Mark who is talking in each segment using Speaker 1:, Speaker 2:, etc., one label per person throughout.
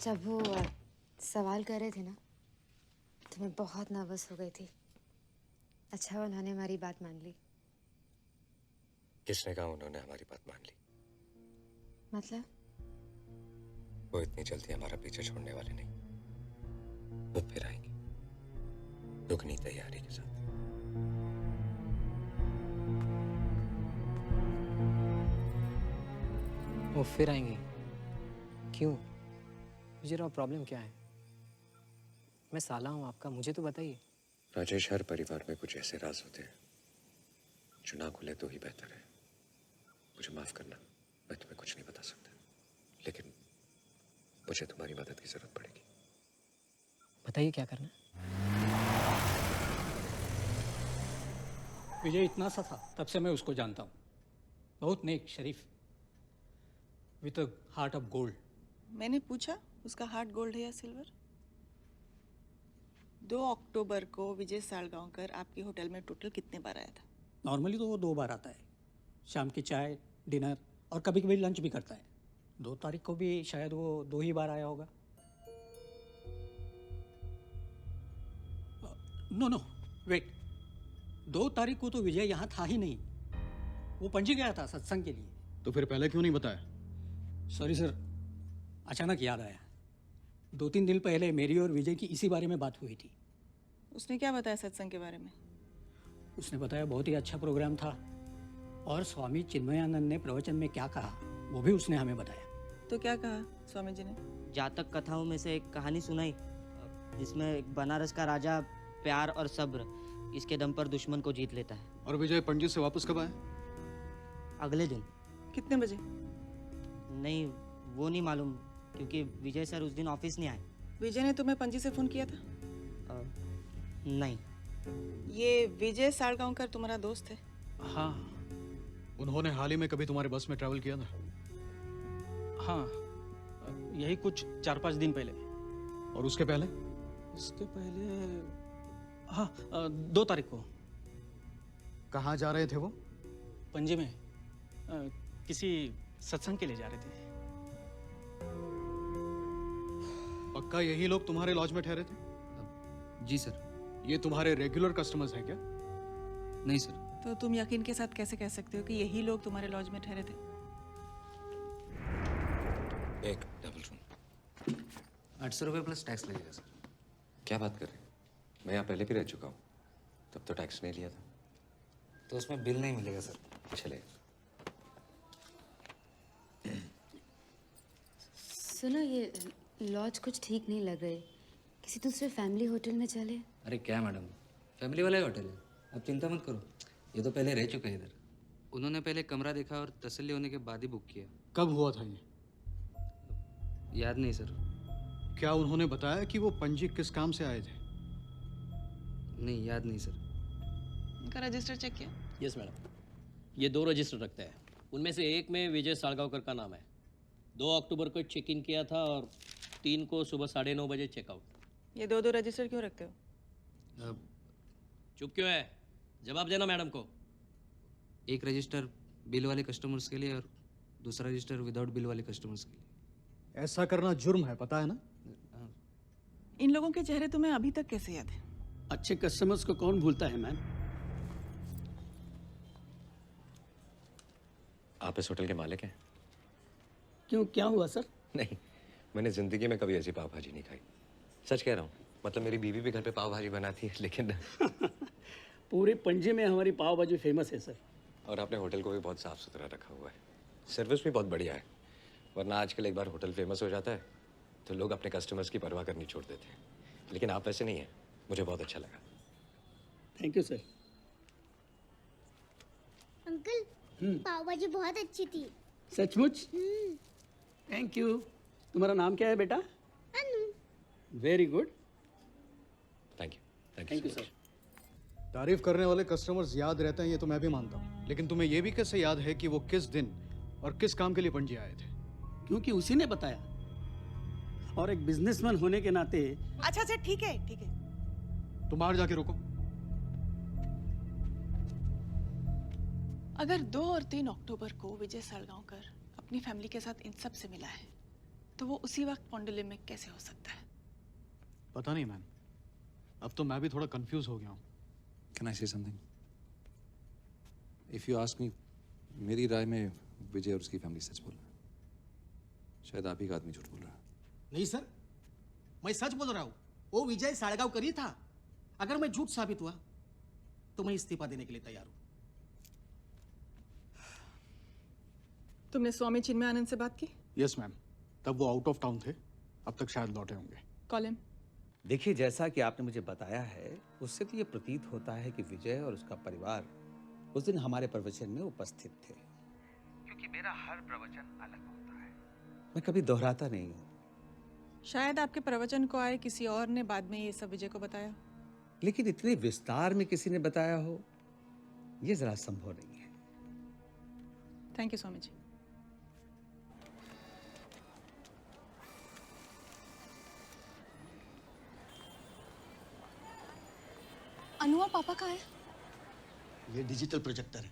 Speaker 1: जब वो सवाल कर रहे थे ना तो मैं बहुत नर्वस हो गई थी। अच्छा उन्होंने हमारी बात मान ली।
Speaker 2: किसने कहा उन्होंने हमारी बात मान ली?
Speaker 1: मतलब?
Speaker 2: वो इतनी जल्दी हमारा पीछे छोड़ने वाले नहीं। वो फिर आएंगे दुगनी तैयारी के साथ।
Speaker 3: वो फिर आएंगे? क्यों? मुझे रहा प्रॉब्लम क्या है? मैं साला हूँ आपका, मुझे तो बताइए।
Speaker 2: राजेश, हर परिवार में कुछ ऐसे राज होते हैं जो ना खुले तो ही बेहतर है। मुझे माफ करना, मैं तुम्हें कुछ नहीं बता सकता, लेकिन मुझे तुम्हारी मदद की जरूरत पड़ेगी।
Speaker 3: बताइए क्या करना है?
Speaker 4: विजय इतना सा था तब से मैं उसको जानता हूँ। बहुत नेक, शरीफ, with a heart of gold.
Speaker 5: मैंने पूछा उसका हार्ट गोल्ड है या सिल्वर। 2 अक्टूबर को विजय सालगांवकर आपके होटल में टोटल कितने बार आया था?
Speaker 4: नॉर्मली तो वो 2 बार आता है, शाम की चाय, डिनर और कभी कभी लंच भी करता है। 2 तारीख को भी शायद वो 2 ही बार आया होगा। नो वेट, 2 तारीख को तो विजय यहाँ था ही नहीं। वो पणजी गया था सत्संग के लिए।
Speaker 6: तो फिर पहले क्यों नहीं बताया?
Speaker 4: सॉरी सर, अचानक याद आया। 2-3 दिन पहले मेरी और विजय की इसी बारे में बात हुई थी।
Speaker 5: उसने क्या बताया सत्संग के बारे में?
Speaker 4: उसने बताया बहुत ही अच्छा प्रोग्राम था और स्वामी चिन्मयानंद ने प्रवचन में क्या कहा वो भी उसने हमें बताया।
Speaker 5: तो क्या कहा स्वामी जी ने?
Speaker 7: जातक कथाओं में से एक कहानी सुनाई जिसमें एक बनारस का राजा प्यार और सब्र इसके दम पर दुश्मन को जीत लेता है।
Speaker 6: और विजय पणजी से वापस कब आया?
Speaker 7: अगले दिन।
Speaker 5: कितने बजे?
Speaker 7: नहीं, वो नहीं मालूम क्योंकि विजय सर उस दिन ऑफिस नहीं आए।
Speaker 5: विजय ने तुम्हें पणजी से फोन किया था?
Speaker 7: नहीं।
Speaker 5: ये विजय सालगांवकर तुम्हारा दोस्त है?
Speaker 6: हाँ। उन्होंने हाल ही में कभी तुम्हारे बस में ट्रैवल किया था?
Speaker 8: हाँ, यही कुछ 4-5 दिन पहले।
Speaker 6: और उसके पहले?
Speaker 8: इसके पहले हाँ, 2 तारीख को।
Speaker 6: कहाँ जा रहे थे वो?
Speaker 8: पणजी में किसी सत्संग के लिए जा रहे थे।
Speaker 6: पक्का यही लोग तुम्हारे लॉज में ठहरे थे?
Speaker 9: जी सर।
Speaker 6: ये तुम्हारे रेगुलर कस्टमर्स हैं क्या?
Speaker 9: नहीं सर।
Speaker 5: तो तुम यकीन के साथ कैसे कह सकते हो कि यही लोग तुम्हारे लॉज में ठहरे थे?
Speaker 2: एक डबल रूम।
Speaker 9: 800 रुपये प्लस टैक्स लगेगा सर।
Speaker 2: क्या बात कर रहे हैं? मैं यहाँ पहले भी रह चुका हूँ, तब तो टैक्स नहीं लिया था।
Speaker 9: तो उसमें बिल नहीं मिलेगा सर।
Speaker 2: चलेगा।
Speaker 1: सुनो, ये लॉज कुछ ठीक नहीं लग रही। किसी दूसरे फैमिली होटल में चले?
Speaker 9: अरे क्या मैडम, फैमिली वाला ही होटल है, आप चिंता मत करो। ये तो पहले रह चुका है इधर। उन्होंने पहले कमरा देखा और तसल्ली होने के बाद ही बुक किया।
Speaker 6: कब हुआ था ये?
Speaker 9: याद नहीं सर।
Speaker 6: क्या उन्होंने बताया कि वो पणजी किस काम से आए थे?
Speaker 9: नहीं, याद नहीं सर।
Speaker 5: उनका रजिस्टर चेक किया?
Speaker 10: यस मैडम, ये 2 रजिस्टर रखते हैं। उनमें से एक में विजय सालगांवकर का नाम है। 2 अक्टूबर को चेक इन किया था और 3 को सुबह 9:30 बजे चेकआउट।
Speaker 5: ये 2 रजिस्टर क्यों रखते हो?
Speaker 10: चुप क्यों है? जवाब देना मैडम को।
Speaker 9: एक रजिस्टर बिल वाले कस्टमर्स के लिए और दूसरा रजिस्टर विदाउट बिल वाले कस्टमर्स के लिए।
Speaker 6: ऐसा करना जुर्म है, पता है ना?
Speaker 5: इन लोगों के चेहरे तुम्हें अभी तक कैसे याद है?
Speaker 4: अच्छे कस्टमर्स को कौन भूलता है मैम?
Speaker 2: आप इस होटल के मालिक हैं?
Speaker 4: क्यों, क्या हुआ सर?
Speaker 2: नहीं, मैंने जिंदगी में कभी ऐसी पाव भाजी नहीं खाई। सच कह रहा हूँ, मतलब मेरी बीवी भी घर पे पाव भाजी बनाती है, लेकिन
Speaker 4: पूरे पणजी में हमारी पाव भाजी फेमस है सर।
Speaker 2: और आपने होटल को भी बहुत साफ सुथरा रखा हुआ है, सर्विस भी बहुत बढ़िया है। वरना आजकल एक बार होटल फेमस हो जाता है तो लोग अपने कस्टमर्स की परवाह करनी छोड़ देते हैं, लेकिन आप वैसे नहीं हैं। मुझे बहुत अच्छा लगा।
Speaker 4: Thank you sir.
Speaker 11: Uncle, pav bhaji बहुत अच्छी थी।
Speaker 4: सचमुच? Thank you. तुम्हारा नाम क्या है बेटा?
Speaker 11: Anu.
Speaker 4: Very good.
Speaker 2: Thank you.
Speaker 4: Thank you sir.
Speaker 6: तारीफ करने वाले कस्टमर्स याद रहते हैं, ये तो मैं भी मानता हूँ, लेकिन तुम्हें ये भी कैसे याद है कि वो किस दिन और किस काम के लिए पणजी आए थे?
Speaker 4: क्योंकि उसी ने बताया, और एक बिजनेसमैन होने के नाते।
Speaker 5: अच्छा ठीक है।
Speaker 6: तुम बाहर जाके रुको।
Speaker 5: अगर 2 और 3 अक्टूबर को विजय सालगांवकर अपनी फैमिली के साथ इन सब से मिला है तो वो उसी वक्त पॉन्डुलिम में कैसे हो सकता है?
Speaker 6: पता नहीं मैम, अब तो मैं भी थोड़ा कंफ्यूज हो गया हूँ।
Speaker 12: Can I say something? If you ask me, मेरी राय में विजय और उसकी फैमिली सच बोल रहा है। शायद आप ही का आदमी झूठ बोल रहा है।
Speaker 13: नहीं सर, मैं सच बोल रहा हूँ। वो विजय साड़गांवकर ही था। अगर मैं झूठ साबित हुआ तो मैं इस्तीफा देने के लिए तैयार हूँ।
Speaker 5: तुमने स्वामी चिन्मयानंद से बात की?
Speaker 6: यस मैम, तब वो आउट ऑफ टाउन थे, अब तक शायद लौटे होंगे।
Speaker 5: कॉलिन,
Speaker 14: देखिए, जैसा कि आपने मुझे बताया है, उससे तो ये प्रतीत होता है कि विजय और उसका परिवार उस दिन हमारे प्रवचन में उपस्थित थे। क्योंकि मेरा हर प्रवचन अलग होता है, मैं कभी दोहराता नहीं हूँ।
Speaker 5: शायद आपके प्रवचन को आए किसी और ने बाद में ये सब विजय को बताया।
Speaker 14: लेकिन इतने विस्तार में किसी ने बताया हो, ये जरा संभव नहीं है।
Speaker 5: Thank you Swami ji.
Speaker 15: अनुआ पापा कहाँ है?
Speaker 13: ये डिजिटल प्रोजेक्टर है।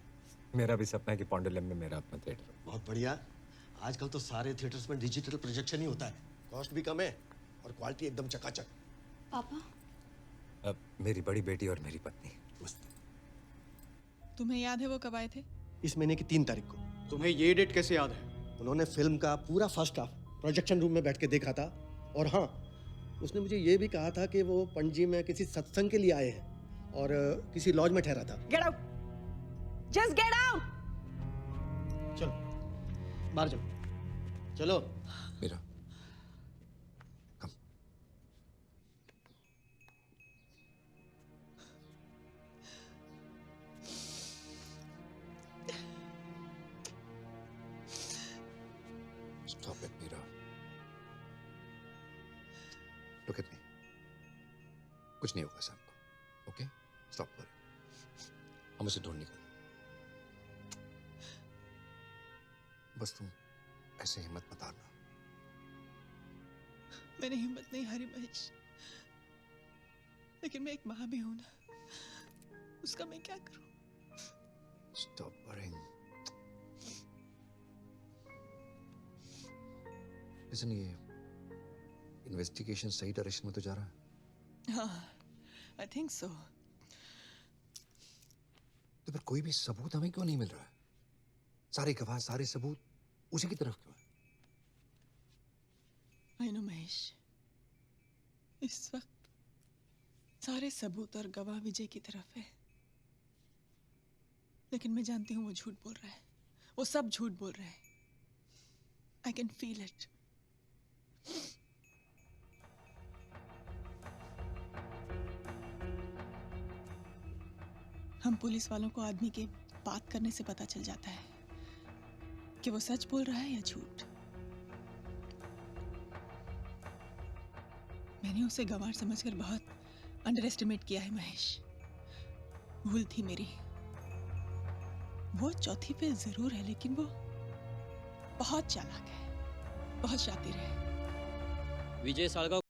Speaker 2: मेरा भी सपना है कि पॉन्डुलिम में मेरा अपना थिएटर हो।
Speaker 13: बहुत बढ़िया। आजकल तो सारे थिएटर्स में डिजिटल प्रोजेक्शन ही होता है। कॉस्ट भी कम है और क्वालिटी एकदम चकाचक।
Speaker 15: पापा,
Speaker 2: अब मेरी बड़ी बेटी और मेरी पत्नी।
Speaker 5: तुम्हें याद है वो कब आए थे?
Speaker 13: इस महीने की 3 तारीख को।
Speaker 6: तुम्हें ये डेट कैसे याद है?
Speaker 13: उन्होंने फिल्म का पूरा फर्स्ट हाफ प्रोजेक्शन रूम में बैठ के देखा था। और हाँ, उसने मुझे ये भी कहा था कि वो पणजी में किसी सत्संग के लिए आए हैं और किसी लॉज में ठहरा था।
Speaker 5: Get out, just get out.
Speaker 13: चलो बाहर चलो, चलो।
Speaker 2: मेरा Stop it, Mira. Look at me. कुछ नहीं होगा सबको, ओके? Stop worrying. हम उसे ढूंढ निकल। बस तुम ऐसे हिम्मत मत हारना।
Speaker 5: मैंने हिम्मत नहीं हारी महेश, लेकिन मैं एक माँ भी हूं ना, उसका मैं क्या करूं?
Speaker 2: Stop worrying. Listen, ये इन्वेस्टिगेशन सही डायरेक्शन में तो जा रहा है।
Speaker 5: हाँ, I think so.
Speaker 2: तो फिर कोई भी सबूत हमें क्यों नहीं मिल रहा है? सारे गवाह, सारे सबूत उसी की तरफ क्यों है?
Speaker 5: I know महेश, इस वक्त सारे सबूत और गवाह विजय की तरफ है, लेकिन मैं जानती हूँ वो झूठ बोल रहा है। वो सब झूठ बोल रहे हैं। I can feel it. हम पुलिस वालों को आदमी के बात करने से पता चल जाता है कि वो सच बोल रहा है या झूठ। मैंने उसे गंवार समझकर बहुत अंडर एस्टिमेट किया है महेश। भूल थी मेरी। वो चौथी पे जरूर है, लेकिन वो बहुत चालाक है, बहुत शातिर है।
Speaker 10: विजय साळगाव